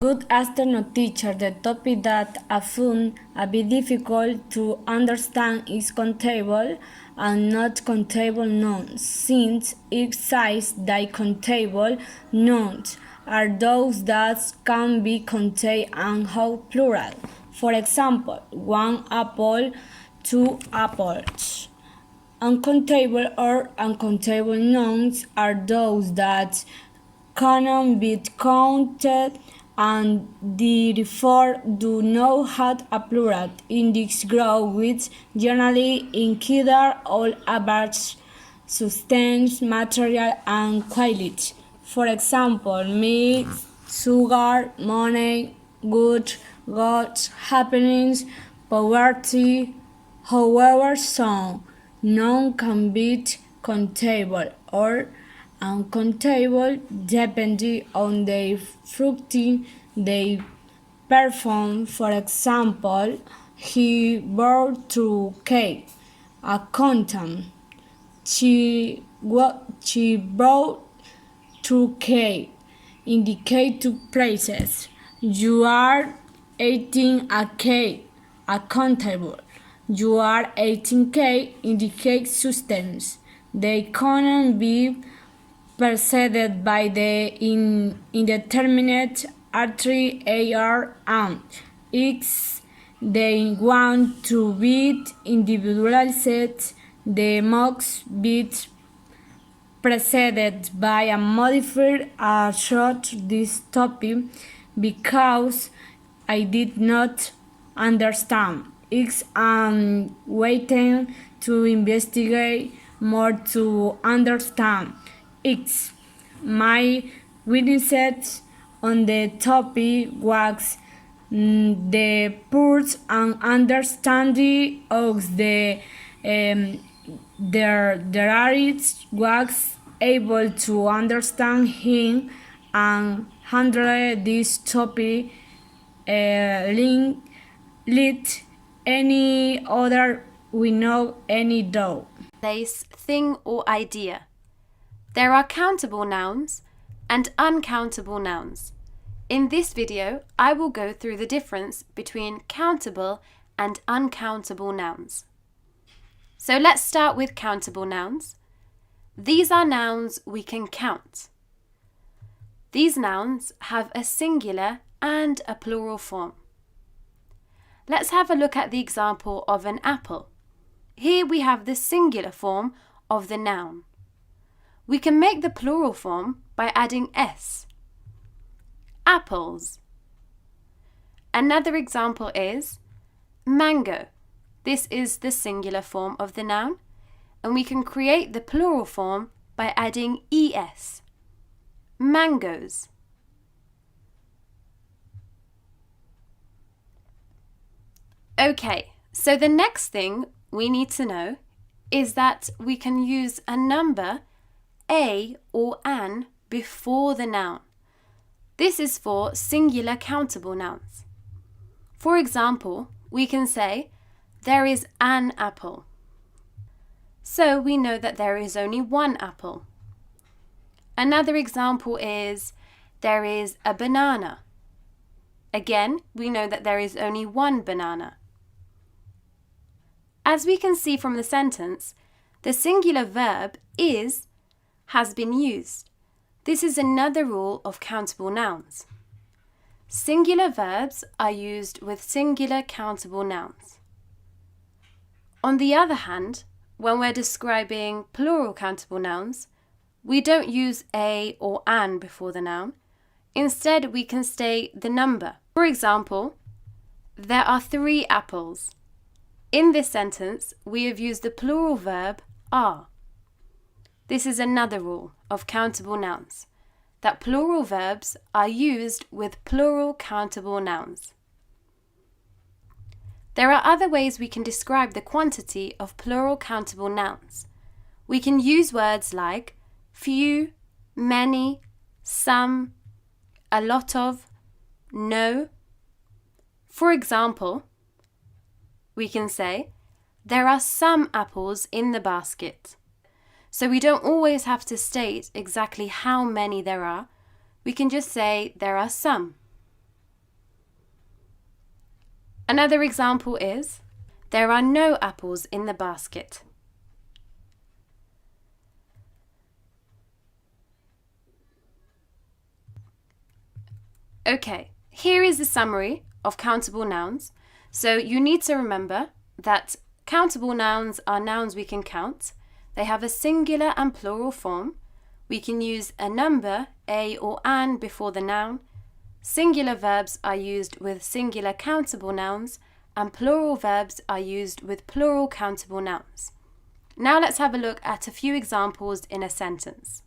Good afternoon, teacher. The topic that I found a bit difficult to understand is countable and not countable nouns, since it says that countable nouns are those that can be counted and have plural. For example, one apple, two apples. Uncountable or uncountable nouns are those that cannot be counted and therefore do not have a plural. In this group, which generally include all average substance, material, and quality. For example, meat, sugar, money, goods, happenings, poverty. However, some none can be countable or uncountable depending on the function they perform. For example, he brought to cake a content. She brought to cake indicate two places. You are eating a cake, accountable. You are eating cake indicates substance. They cannot be preceded by the indeterminate artery AR and X. They want to be individualized. They must be preceded by a modifier. I short this topic because I did not understand X and waiting to investigate more to understand X. My witnesses on the topic was the purpose and understanding of their artist was able to understand him and handle this topic let any other we know any doubt. Place, thing or idea. There are countable nouns and uncountable nouns. In this video, I will go through the difference between countable and uncountable nouns. So let's start with countable nouns. These are nouns we can count. These nouns have a singular and a plural form. Let's have a look at the example of an apple. Here we have the singular form of the noun. We can make the plural form by adding s. Apples. Another example is mango. This is the singular form of the noun, and we can create the plural form by adding es. Mangoes. Okay, so the next thing we need to know is that we can use a number, a or an, before the noun. This is for singular countable nouns. For example, we can say, there is an apple. So we know that there is only one apple. Another example is, there is a banana. Again, we know that there is only one banana. As we can see from the sentence, the singular verb is has been used. This is another rule of countable nouns. Singular verbs are used with singular countable nouns. On the other hand, when we're describing plural countable nouns, we don't use a or an before the noun. Instead, we can state the number. For example, there are 3 apples. In this sentence, we have used the plural verb are. This is another rule of countable nouns, that plural verbs are used with plural countable nouns. There are other ways we can describe the quantity of plural countable nouns. We can use words like few, many, some, a lot of, no. For example, we can say, there are some apples in the basket. So we don't always have to state exactly how many there are. We can just say there are some. Another example is, there are no apples in the basket. Okay, here is the summary of countable nouns. So you need to remember that countable nouns are nouns we can count. They have a singular and plural form. We can use a number, a or an, before the noun. Singular verbs are used with singular countable nouns, and plural verbs are used with plural countable nouns. Now let's have a look at a few examples in a sentence.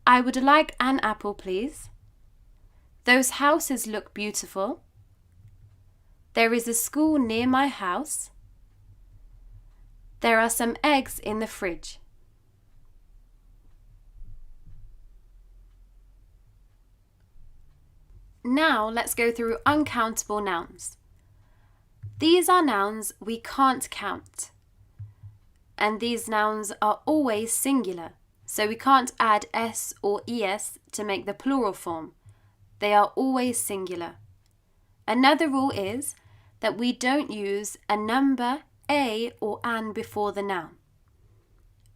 I would like an apple, please. Those houses look beautiful. There is a school near my house. There are some eggs in the fridge. Now let's go through uncountable nouns. These are nouns we can't count. And these nouns are always singular, so we can't add s or es to make the plural form. They are always singular. Another rule is that we don't use a number, a or an before the noun.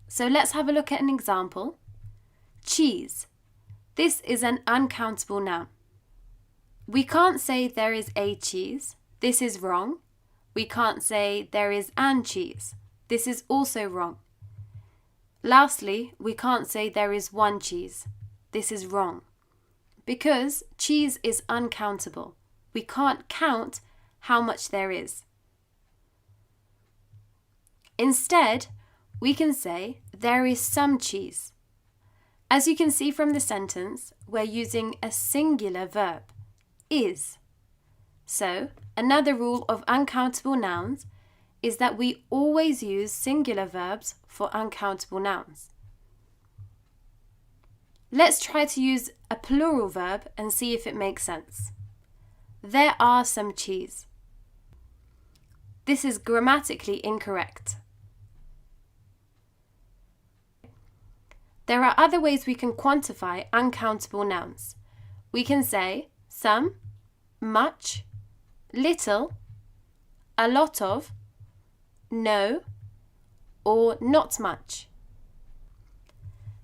So let's have a look at an example. Cheese. This is an uncountable noun. We can't say there is a cheese. This is wrong. We can't say there is an cheese. This is also wrong. Lastly, we can't say there is one cheese. This is wrong. Because cheese is uncountable. We can't count how much there is. Instead, we can say there is some cheese. As you can see from the sentence, we're using a singular verb, is. So, another rule of uncountable nouns is that we always use singular verbs for uncountable nouns. Let's try to use a plural verb and see if it makes sense. There are some cheese. This is grammatically incorrect. There are other ways we can quantify uncountable nouns. We can say some, much, little, a lot of, no, or not much.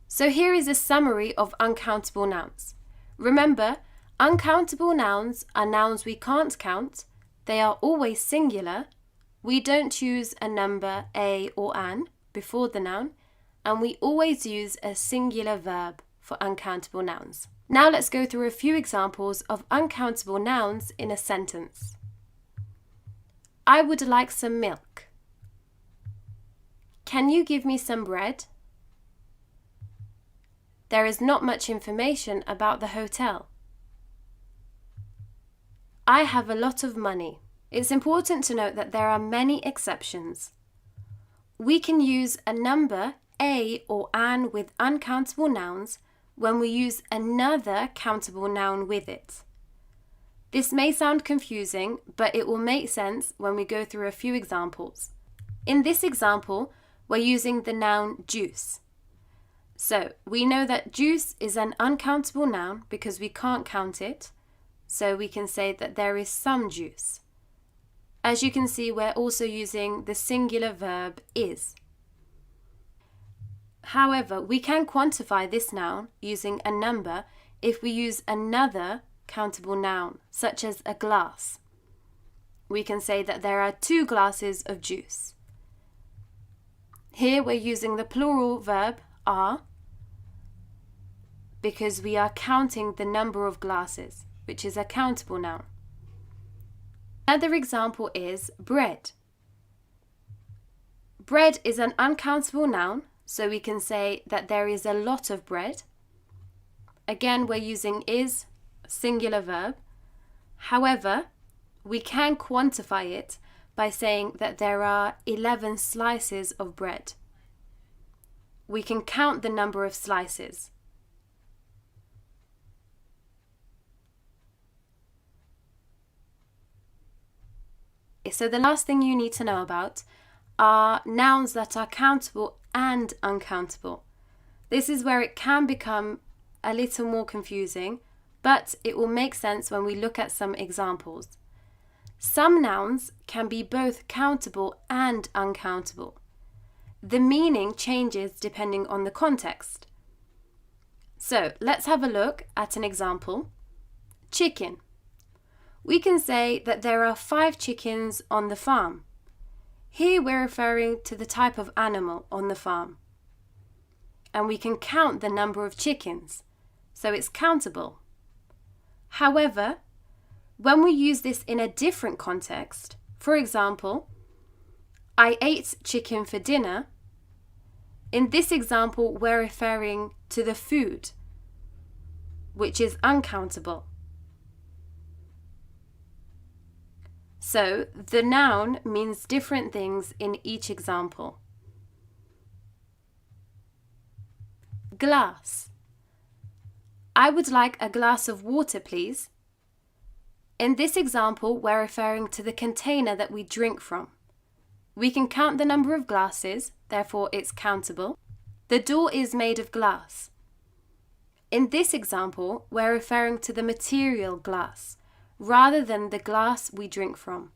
So here is a summary of uncountable nouns. Remember, uncountable nouns are nouns we can't count. They are always singular. We don't use a number, a or an, before the noun, and we always use a singular verb for uncountable nouns. Now let's go through a few examples of uncountable nouns in a sentence. I would like some milk. Can you give me some bread? There is not much information about the hotel. I have a lot of money. It's important to note that there are many exceptions. We can use a number, a or an, with uncountable nouns when we use another countable noun with it. This may sound confusing, but it will make sense when we go through a few examples. In this example, we're using the noun juice. So we know that juice is an uncountable noun because we can't count it, so we can say that there is some juice. As you can see, we're also using the singular verb is. However, we can quantify this noun using a number if we use another countable noun, such as a glass. We can say that there are 2 glasses of juice. Here we're using the plural verb are because we are counting the number of glasses, which is a countable noun. Another example is bread. Bread is an uncountable noun, so we can say that there is a lot of bread. Again, we're using is, singular verb. However, we can quantify it by saying that there are 11 slices of bread. We can count the number of slices. So the last thing you need to know about are nouns that are countable and uncountable. This is where it can become a little more confusing, but it will make sense when we look at some examples. Some nouns can be both countable and uncountable. The meaning changes depending on the context. So let's have a look at an example. Chicken. We can say that there are 5 chickens on the farm. Here we're referring to the type of animal on the farm. And we can count the number of chickens, so it's countable. However, when we use this in a different context, for example, I ate chicken for dinner, in this example we're referring to the food, which is uncountable. So the noun means different things in each example. Glass. I would like a glass of water, please. In this example, we're referring to the container that we drink from. We can count the number of glasses, therefore it's countable. The door is made of glass. In this example, we're referring to the material glass, rather than the glass we drink from.